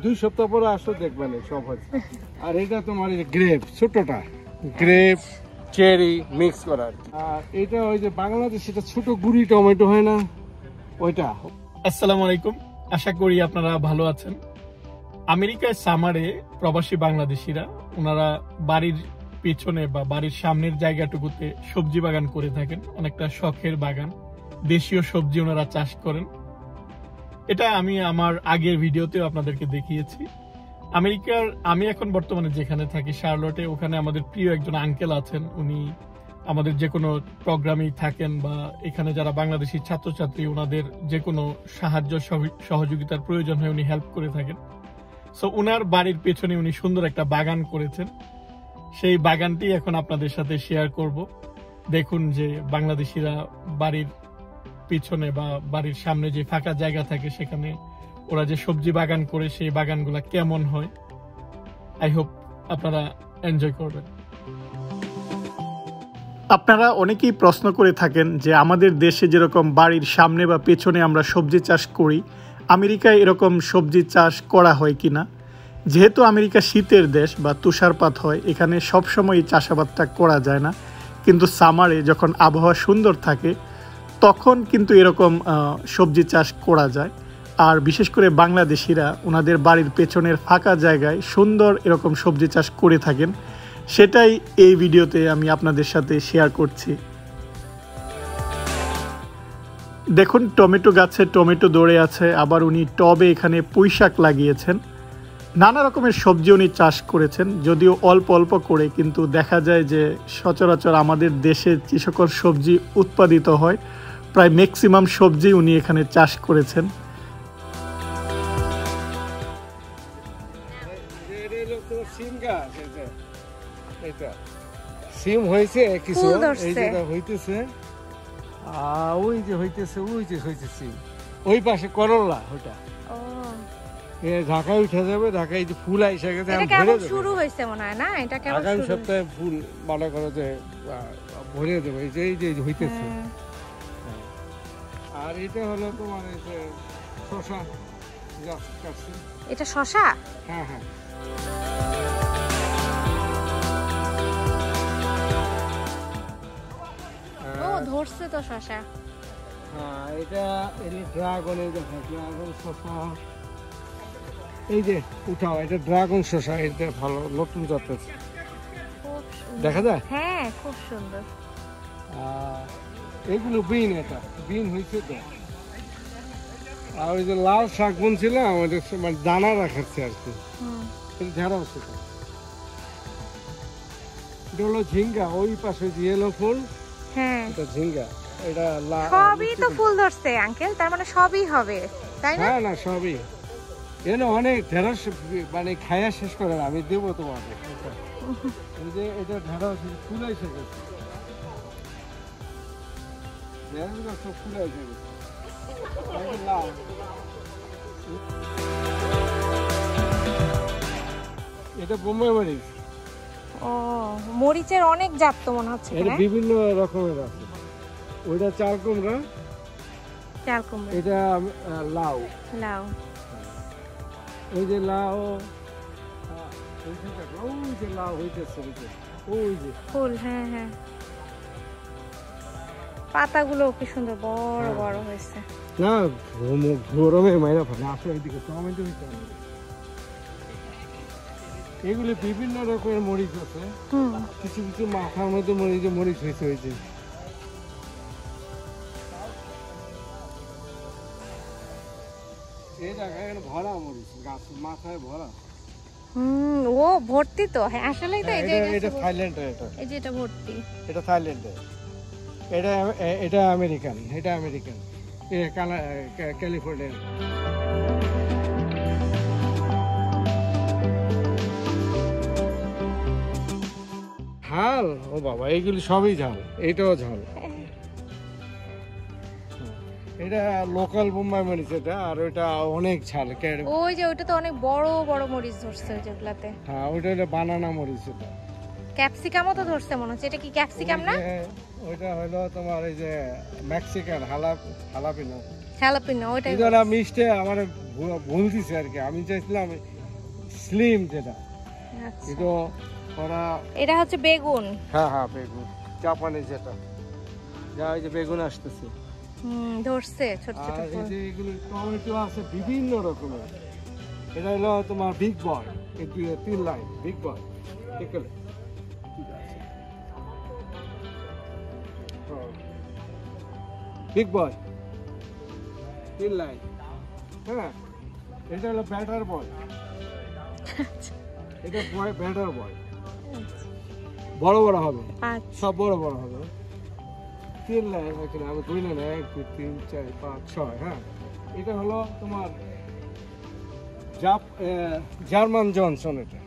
2 সপ্তাহ পরে আসো দেখবেন সব হচ্ছে। আর এটা তোমার গ্রেপ, ছোটটা গ্রেপ চেরি মিক্স করা। আর এটা ওই যে বাংলাদেশ এটা ছোট গুড়ি টমেটো হয় না ওইটা। আসসালামু আলাইকুম, আশা করি আপনারা ভালো আছেন। আমেরিকায় সামারে প্রবাসী বাংলাদেশিরা ওনারা বাড়ির পেছনে বা বাড়ির সামনের জায়গাটুকুতে সবজি বাগান করে থাকেন, অনেকটা শখের বাগান। দেশীয় সবজি ওনারা চাষ করেন। এটা আমি আমার আগের ভিডিওতেও আপনাদেরকে দেখিয়েছি। আমি এখন বর্তমানে যেখানে থাকি শার্লটে, ওখানে আমাদের প্রিয় একজন আঙ্কেল আছেন। উনি আমাদের যে কোনো প্রোগ্রামেই থাকেন বা এখানে যারা বাংলাদেশি ছাত্রছাত্রী ওনাদের যে কোনো সাহায্য সহযোগিতার প্রয়োজন হয় উনি হেল্প করে থাকেন। সো ওনার বাড়ির পেছনে উনি সুন্দর একটা বাগান করেছেন। সেই বাগানটি এখন আপনাদের সাথে শেয়ার করব। দেখুন যে বাংলাদেশিরা বাড়ির পিছনে বা বাড়ির সামনে যে ফাঁকা জায়গা থাকে সেখানে ওরা যে সবজি বাগান করে সেই বাগানগুলা কেমন হয়। আই হোপ আপনারা এনজয় করবেন। আপনারা অনেকেই প্রশ্ন করে থাকেন যে আমাদের দেশে যেরকম বাড়ির সামনে বা পেছনে আমরা সবজি চাষ করি, আমেরিকায় এরকম সবজি চাষ করা হয় কিনা। যেহেতু আমেরিকা শীতের দেশ বা তুষারপাত হয়, এখানে সবসময় চাষাবাদটা করা যায় না, কিন্তু সামারে যখন আবহাওয়া সুন্দর থাকে তখন কিন্তু এরকম সবজি চাষ করা যায়। আর বিশেষ করে বাংলাদেশিরা ওনাদের বাড়ির পেছনের ফাঁকা জায়গায় সুন্দর এরকম সবজি চাষ করে থাকেন। সেটাই এই ভিডিওতে আমি আপনাদের সাথে শেয়ার করছি। দেখুন টমেটো গাছে টমেটো ধরে আছে, আবার উনি টবে এখানে পুঁইশাক লাগিয়েছেন। নানা রকমের সবজি উনি চাষ করেছেন, যদিও অল্প অল্প করে, কিন্তু দেখা যায় যে সচরাচর আমাদের দেশে যে সকল সবজি উৎপাদিত হয় প্রায় ম্যাক্সিমাম সবজি উনি এখানে চাষ করেছেন। সিম হয়েছে কিছু, এই যেটা হইতেছে ওই যে হইতেছে ওই যে হইতেছে ওই পাশে করলা, ওইটা ঢাকায় উঠে যাবে। ঢাকায় যে ফুল আইসা গেছে, শুরু হয়েছে মনে হয় না, এটা কেমন আগামী সপ্তাহে ফুল মনে করো যে ভরে দেবে। এই যে হইতেছে। আর এটা হলো তোমার এই যে শসা গাছ কাটছে। এটা শসা? হ্যাঁ হ্যাঁ। ধরছে তো শসা। হ্যাঁ, এটা ড্রাগনের ড্রাগন শসা। এই যে উঠাও, এটা ড্রাগন শসা, এটা ভালো নতুন জাতের, দেখা যায়। হ্যাঁ, খুব সুন্দর। এগুলো বিন, এটা বিন হয়েছে তো। আর ওই যে লাল শাক বুনছিলাম আমাদের মানে দানা রাখাচ্ছে আর কি, ঝাড়া সেটা। এটা হলো ঝিঙ্গা, ওই পাশে যে ইয়েলো ফুল, হ্যাঁ এটা ঝিঙ্গা। এটা সবই তো ফুল ধরছে আঙ্কেল, তার মানে সবই হবে তাই না? হ্যাঁ না, সবই এনে অনেক ঢেঁড়স মানে খাইয়া শেষ করে না, আমি দেবো তোমাকে। এই যে এটা ঢেঁড়স ফুল এসে গেছে, ঢেঁড়স গাছ সব ফুল এসে গেছে। এটা বোম্বাই মরিচ। ও, মরিচের অনেক জাত তো মনে হচ্ছে। এটা বিভিন্ন রকমের আছে। ওইটা চাল কুমড়া, চাল কুমড়া। এটা লাউ। লাউ, ওই যে লাউ, ওই যে লাউ হইতেছে, ওই যে ফুল। হ্যাঁ হ্যাঁ, পাতাগুলো কি সুন্দর বড় বড় হয়েছে। না গরমে মাইরা ফেলে। আসো এইদিকে, টমেটো হইতে হবে। এগুলি বিভিন্ন রকমের মরিচ আছে। কিছু কিছু মাথার মধ্যে মরিচ হয়েছে। হয়েছে এই জায়গায় ভরা মরিচ গাছ, মাথায় ভরা। ও ভর্তি তো। হ্যাঁ আসলেই তো। এটা থাইল্যান্ডের, এটা এই যে এটা ভর্তি, এটা থাইল্যান্ডের। এটা আমেরিকান, এটা আমেরিকান, ক্যালিফোর্নিয়ার। ঝাল, ও বাবা এইগুলি সবই ঝাল, এটাও ঝাল। এটা লোকাল বোম্বাই মরিচ এটা, আর ওইটা অনেক ঝাল। ওই যে ওইটা তো অনেক বড় বড় মরিচ ধরছে যেগুলাতে। হ্যাঁ, ওইটা হলো বানানা মরিচ। এটা ক্যাপসিকামও তো ধরছে মনে হচ্ছে। এটা কি ক্যাপসিকাম না? ওইটা হলো তোমার এই যে মেক্সিকান হালাপিনো। হ্যালাপিনো ওইটাই এটা না মিষ্টি আমার ভুল দিছে আর কি, আমি চাইছিলাম স্লিম যেটা, আচ্ছা। কিন্তু ওরা এটা হচ্ছে বেগুন। হ্যাঁ হ্যাঁ বেগুন জাপানি যেটা, যা এই যে বেগুন আসতেছে, ধরছে ছোট ছোট আর এই ফুল। যে এগুলো টমেটো আছে বিভিন্ন রকমের। এটা হলো তোমার বিগ বয়, এই 3 লাইন বিগ বয়, ঠিক আছে? বিগ বয় 3 লাইন, হ্যাঁ। এটা হলো ব্যাটার বয়, এটা বয় ব্যাটার বয়, বড় বড় হবে, সব বড় বড় হবে। 3 লাইন এখানে আমি 2 লাইন, 1 2 3 4 5 6, হ্যাঁ। এটা হলো তোমার জার্মান জনসন। এটা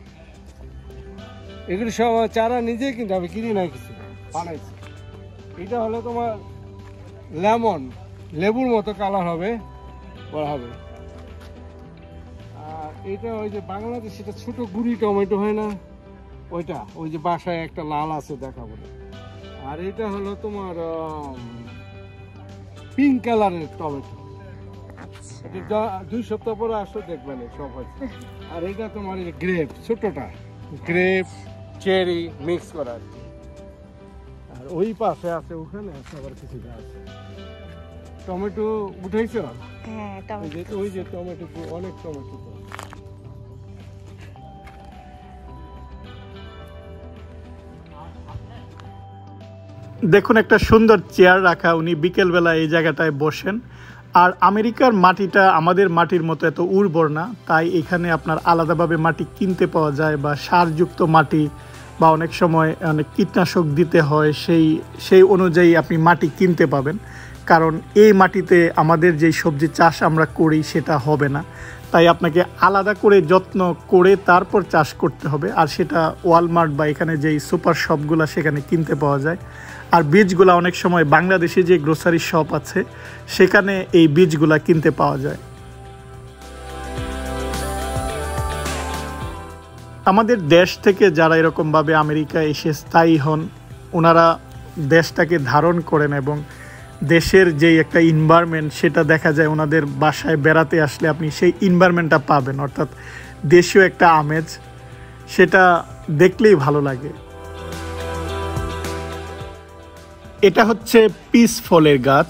এগুলো সব চারা নিজেই কিন্তু আমি কিনি না, কিছু বানাইছি। এটা হলো তোমার লেমন, লেবুর মতো কালার হবে, বড় হবে। আর এটা ওই যে বাংলাদেশে এটা ছোট গুড়ি টমেটো হয় না, ওইটা, ওই যে বাসায় একটা লাল আছে দেখাবো। আর এটা হলো তোমার পিঙ্ক কালারের টমেটো। এটা 2 সপ্তাহ পরে আসো দেখবেন সব হয়েছে। আর এটা তোমার গ্রেপ, ছোটটা গ্রেপ চেরি মিক্স করা আর কি। আর ওই পাশে আছে, ওখানে আছে আবার কিছু গাছ। টমেটো উঠাইছো? হ্যাঁ টমেটো। ওই যে টমেটো, অনেক টমেটো। দেখুন একটা সুন্দর চেয়ার রাখা, উনি বিকেলবেলা এই জায়গাটায় বসেন। আর আমেরিকার মাটিটা আমাদের মাটির মতো এত উর্বর না, তাই এখানে আপনার আলাদাভাবে মাটি কিনতে পাওয়া যায়, বা সারযুক্ত মাটি, বা অনেক সময় অনেক কীটনাশক দিতে হয়, সেই অনুযায়ী আপনি মাটি কিনতে পাবেন। কারণ এই মাটিতে আমাদের যেই সবজি চাষ আমরা করি সেটা হবে না, তাই আপনাকে আলাদা করে যত্ন করে তারপর চাষ করতে হবে। আর সেটা ওয়ালমার্ট বা এখানে যেই সুপার শপগুলো সেখানে কিনতে পাওয়া যায়। আর বীজগুলো অনেক সময় বাংলাদেশে যে গ্রোসারি শপ আছে সেখানে এই বীজগুলা কিনতে পাওয়া যায়। আমাদের দেশ থেকে যারা এরকমভাবে আমেরিকায় এসে স্থায়ী হন, ওনারা দেশটাকে ধারণ করেন এবং দেশের যেই একটা এনভায়রনমেন্ট সেটা দেখা যায় ওনাদের বাসায় বেড়াতে আসলে আপনি সেই এনভায়রনমেন্টটা পাবেন, অর্থাৎ দেশীয় একটা আমেজ, সেটা দেখলেই ভালো লাগে। এটা হচ্ছে পিস ফলের গাছ।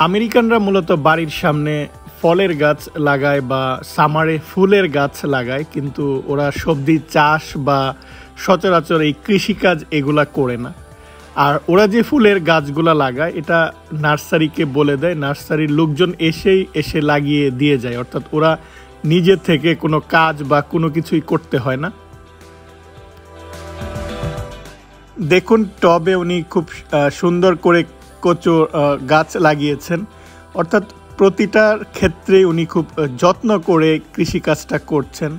আমেরিকানরা মূলত বাড়ির সামনে ফলের গাছ লাগায় বা সামারে ফুলের গাছ লাগায়, কিন্তু ওরা সবজি চাষ বা সচরাচর এই কৃষিকাজ এগুলা করে না। আর ওরা যে ফুলের গাছগুলা লাগায় এটা নার্সারিকে বলে দেয়, নার্সারির লোকজন এসে লাগিয়ে দিয়ে যায়, অর্থাৎ ওরা নিজে থেকে কোনো কাজ বা কোনো কিছুই করতে হয় না। দেখুন টবে উনি খুব সুন্দর করে কচু গাছ লাগিয়েছেন, অর্থাৎ প্রতিটার ক্ষেত্রে উনি খুব যত্ন করে কৃষিকাজটা করছেন।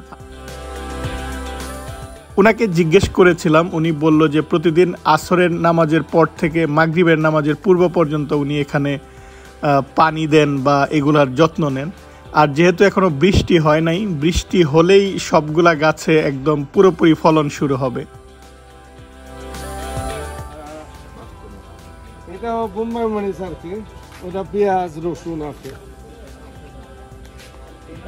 ওনাকে জিজ্ঞেস করেছিলাম, উনি বলল যে প্রতিদিন আসরের নামাজের পর থেকে মাগরিবের নামাজের পূর্ব পর্যন্ত উনি এখানে পানি দেন বা এগুলার যত্ন নেন। আর যেহেতু এখনো বৃষ্টি হয় নাই, বৃষ্টি হলেই সবগুলা গাছে একদম পুরোপুরি ফলন শুরু হবে। এটা বোম্বাই মরিচ আর কি, ওটা পেঁয়াজ রসুন আছে,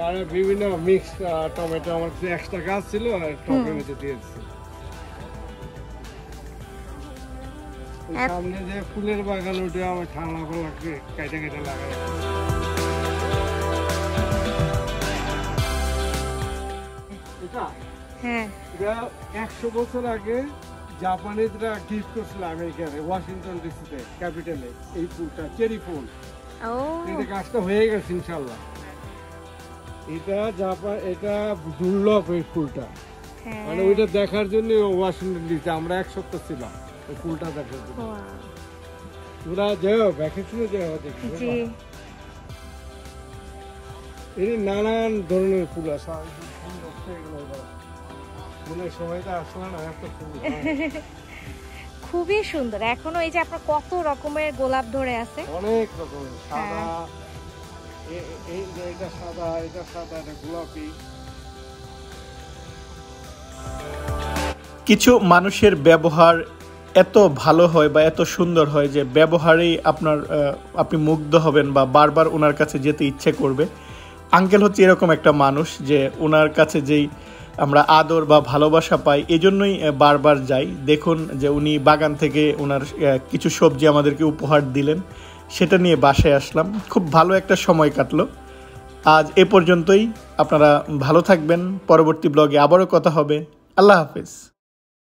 আর বিভিন্ন মিক্স টমেটো। আমার কিছু এক্সট্রা গাছ ছিল আর টমেটোর মধ্যে দিয়ে দিচ্ছি। সামনে যে ফুলের বাগান, ওটা আমার ঠান্ডা করে কেটে কেটে লাগাই। হ্যাঁ, এটা 100 বছর আগে জাপানিজরা গিফট করছিল আমেরিকার ওয়াশিংটন ডিসিতে, ক্যাপিটালে, এই ফুলটা চেরি ফুল। এটা গাছটা হয়ে গেছে ইনশাল্লাহ। এটা দুর্লভ এই ফুলটা, মানে ওইটা দেখার জন্য ওয়াশিংটন ডিসি আমরা 1 সপ্তাহ ছিলাম ওই ফুলটা দেখার জন্য। তোরা যাও ভ্যাকেশনে যাও দেখি, এর নানান ধরনের ফুল আছে। ফুলের সময়টা আসলে না, এত ফুল খুবই সুন্দর। এখনো এই যে আপনার কত রকমের গোলাপ ধরে আছে, অনেক রকমের, সাদা, এটা সাদা, এটা সাদা, এটা গোলাপি। কিছু মানুষের ব্যবহার এত ভালো হয় বা এত সুন্দর হয় যে ব্যবহারেই আপনি মুগ্ধ হবেন বা বারবার ওনার কাছে যেতে ইচ্ছে করবে। আঙ্কেল হচ্ছে এরকম একটা মানুষ যে ওনার কাছে যেই আমরা আদর বা ভালোবাসা পাই, এজন্যই বারবার যাই। দেখুন যে উনি বাগান থেকে ওনার কিছু সবজি আমাদেরকে উপহার দিলেন, সেটা নিয়ে বাসায় আসলাম। খুব ভালো একটা সময় কাটলো। আজ এ পর্যন্তই। আপনারা ভালো থাকবেন। পরবর্তী ব্লগে আবারও কথা হবে। আল্লাহ হাফেজ।